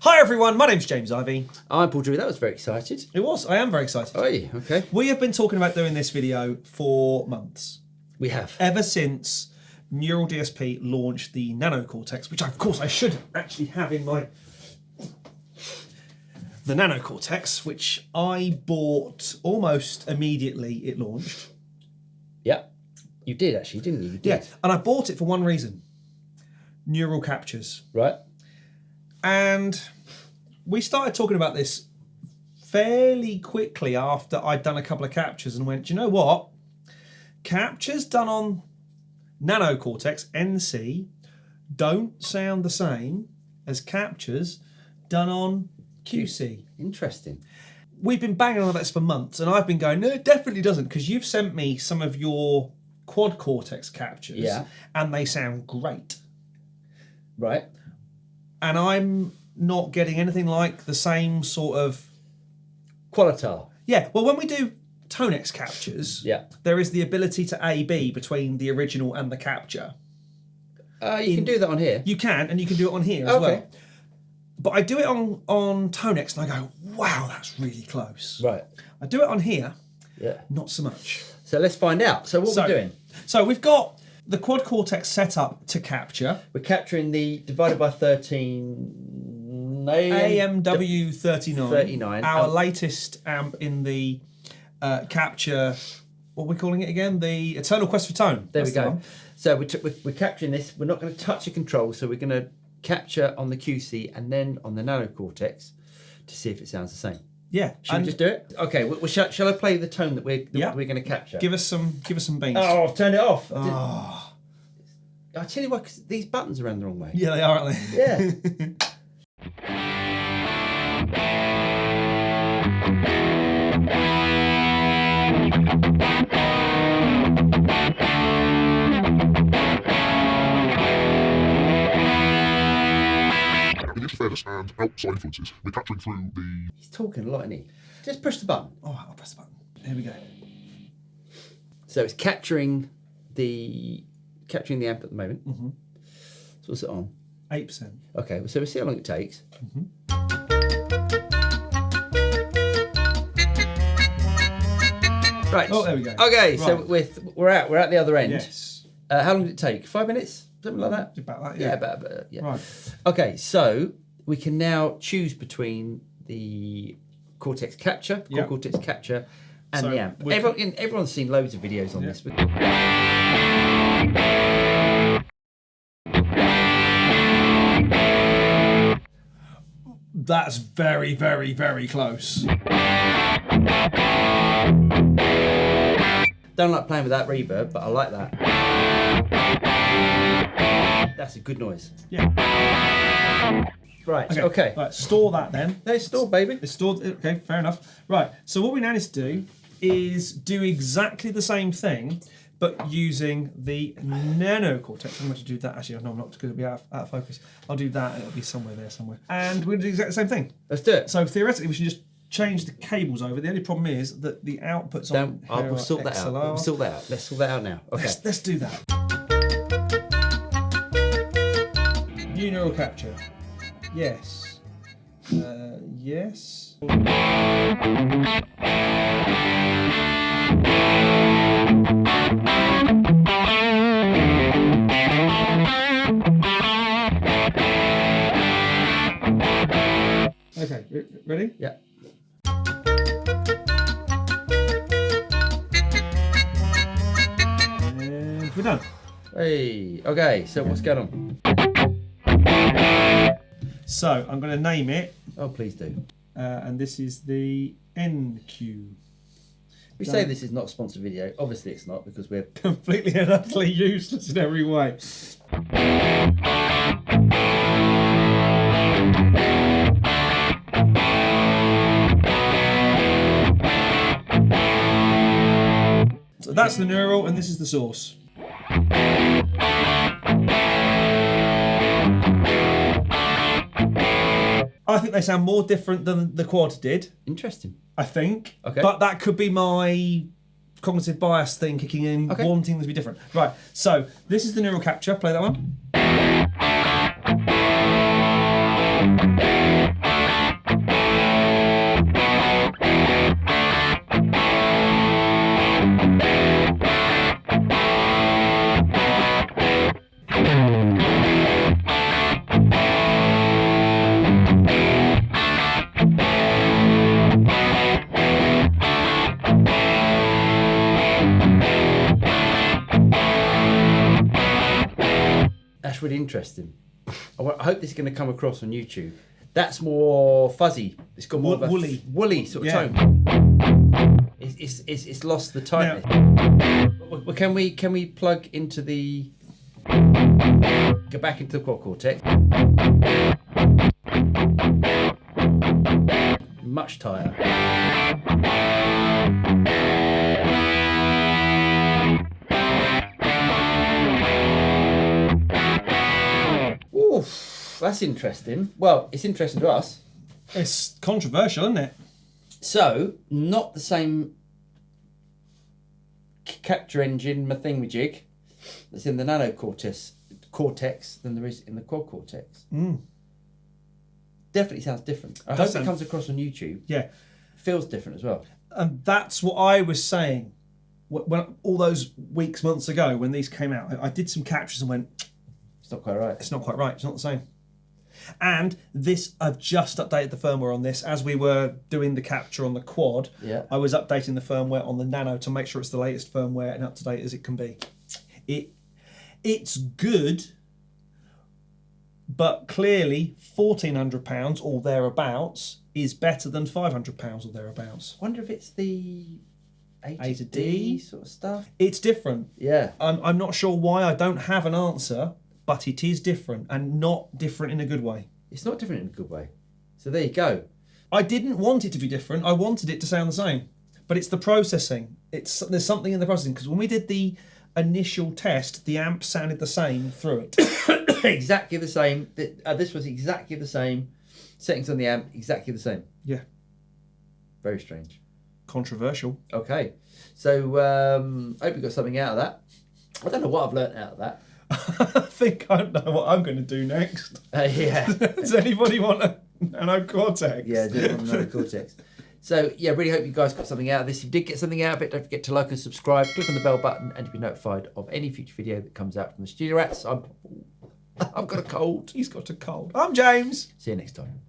Hi everyone, my name's James Ivey. I'm Paul Drew. That was very excited. It was, I am very excited. Oh, yeah, okay. We have been talking about doing this video for months. We have. Ever since Neural DSP launched the Nano Cortex, which of course I should actually have in my... The Nano Cortex, which I bought almost immediately it launched. Yeah. You did actually, didn't you? You did. Yeah, and I bought it for one reason. Neural captures. Right. And we started talking about this fairly quickly after I'd done a couple of captures and went, do you know what? Captures done on Nano Cortex NC don't sound the same as captures done on QC. Interesting. We've been banging on about this for months and I've been going, no, it definitely doesn't, because you've sent me some of your Quad Cortex captures, yeah, and they sound great. Right. And I'm not getting anything like the same sort of... Qualitar. Yeah, well, when we do Tonex captures, yeah, there is the ability to A-B between the original and the capture. You can do that on here. You can, and you can do it on here as well. But I do it on Tonex and I go, wow, that's really close. Right. I do it on here, yeah, not so much. So let's find out. So what are we doing? So we've got the Quad Cortex set up to capture. We're capturing the divided by 13 AMW 39. Our amp. latest amp in the capture, what are we calling it again? The Eternal Quest for Tone. There we go. So we're capturing this. We're not going to touch the control, so we're going to capture on the QC and then on the Nano Cortex to see if it sounds the same. Yeah. Should we just do it? Okay. Shall I play the tone that we're going to capture? Give us some beans. Oh, I've turned it off. Oh. I tell you what, 'cause these buttons are around the wrong way. Yeah, they are, aren't they? Yeah. In interference and outside influences, we're capturing through the... He's talking a lot, isn't he? Just push the button. All right, I'll press the button. Here we go. So it's capturing the amp at the moment. Mm-hmm. So what's it on? 8%. Okay, so we'll see how long it takes. Mm-hmm. Right. Oh, there we go. Okay, right. so we're at the other end. Yes. How long did it take? 5 minutes? Something like that? About that, Yeah, yeah. about yeah. Right. Okay, so we can now choose between the Cortex Capture, Yep. Cortex Capture, and So the amp. we Everyone's seen loads of videos on Yeah. this. But... That's very, very, very close. Don't like playing with that reverb, but I like that. That's a good noise. Yeah. Right, okay. Right, store that then. There, it's stored, baby. It's stored, okay, fair enough. Right, so what we now need to do is do exactly the same thing, but using the Nano Cortex. I'm going to do that, actually, no, I'm not, because it'll be out of focus. I'll do that, and it'll be somewhere there, somewhere. And we're going to do exactly the same thing. Let's do it. So theoretically, we should just change the cables over. The only problem is that the outputs on We'll sort that out. We'll sort that out. Let's sort that out now. Okay. Let's do that. New neural capture. Yes. Yes. Okay, ready? Yeah. And we're done. Hey, okay, so what's going on? So I'm going to name it. Oh, please do. And this is the NQ. We say this is not a sponsored video. Obviously it's not, because we're... Completely and utterly useless in every way. So that's the neural and this is the source. I think they sound more different than the quad did. Interesting. I think. Okay. But that could be my cognitive bias thing kicking in, wanting them to be different. Right, so this is the neural capture. Play that one. That's really interesting. I hope this is going to come across on YouTube. That's more fuzzy. It's got more of a woolly sort of tone. It's lost the tightness. Well, can we plug into the go back into the quad cortex? Much tighter. Oof, that's interesting. Well, it's interesting to us. It's controversial, isn't it? So, not the same capture engine thingamajig that's in the Nano Cortex than there is in the Quad Cortex. Definitely sounds different. I hope it comes across on YouTube. Yeah. Feels different as well. And that's what I was saying when all those weeks, months ago when these came out. I did some captures and went, It's not quite right. it's not quite right. It's not the same. And this, I've just updated the firmware on this. As we were doing the capture on the quad, Yeah. I was updating the firmware on the Nano to make sure it's the latest firmware and up to date as it can be. It's good, but clearly £1,400 or thereabouts is better than £500 or thereabouts. I wonder if it's the A to D sort of stuff. It's different. Yeah. I'm not sure why. I don't have an answer, but it is different, and not different in a good way. It's not different in a good way. So there you go. I didn't want it to be different. I wanted it to sound the same, but it's the processing. There's something in the processing, because when we did the initial test, the amp sounded the same through it. Exactly the same. This was exactly the same. Settings on the amp, exactly the same. Yeah. Very strange. Controversial. Okay. So I hope you got something out of that. I don't know what I've learnt out of that. I think I know what I'm going to do next. Yeah. Does anybody want a Nano Cortex? Yeah, do it on the Nano Cortex. So, yeah, really hope you guys got something out of this. If you did get something out of it, don't forget to like and subscribe. Click on the bell button and to be notified of any future video that comes out from the Studio Rats. I've got a cold. He's got a cold. I'm James. See you next time.